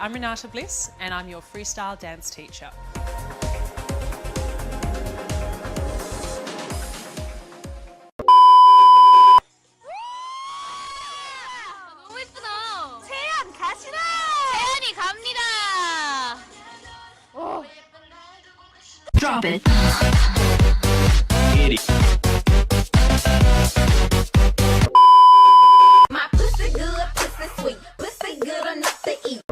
I'm Renata Bliss and I'm your freestyle dance teacher. 너무 예쁘다. 채연 가시나? 채연이 갑니다. Drop it. My pussy good, pussy sweet, pussy good enough to eat.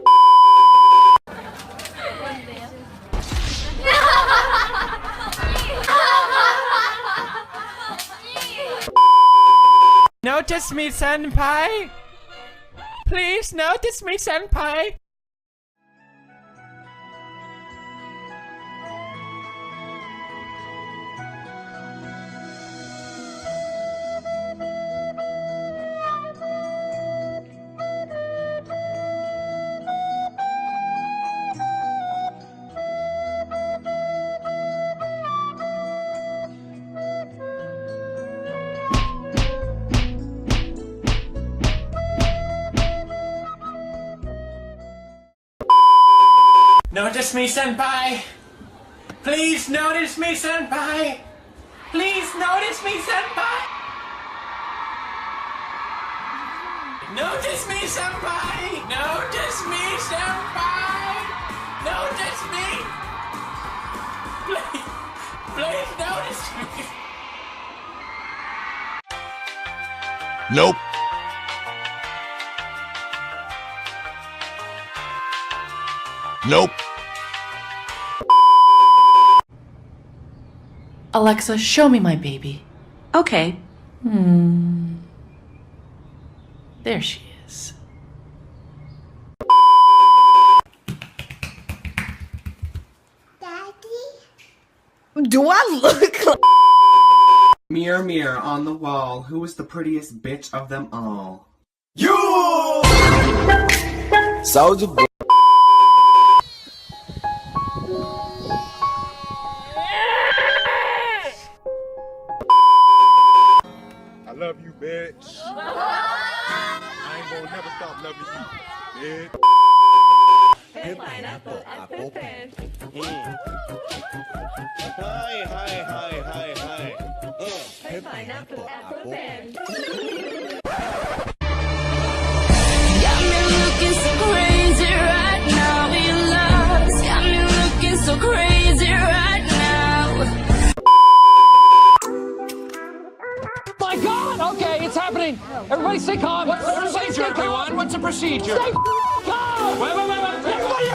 Notice me, senpai! Please notice me, senpai! Notice me, senpai! Please notice me, senpai! Please notice me, senpai! Notice me, senpai! Notice me, senpai! Notice me! Please notice me! Nope. Nope. Alexa, show me my baby. Okay. There she is. Do I look like... Mirror, mirror on the wall, who is the prettiest bitch of them all? You! Soldier boy. I love you, bitch. I ain't gonna never stop loving you, bitch. Pineapple, apple, pen. Hi, hi, hi, hi, hi. Pineapple, apple, pen. Got me looking so crazy right now. We lost. Got me looking so crazy right now. My God! Okay, it's happening! Everybody stay calm! What's the procedure, everyone? What's the procedure? Stay calm! Wait! Everybody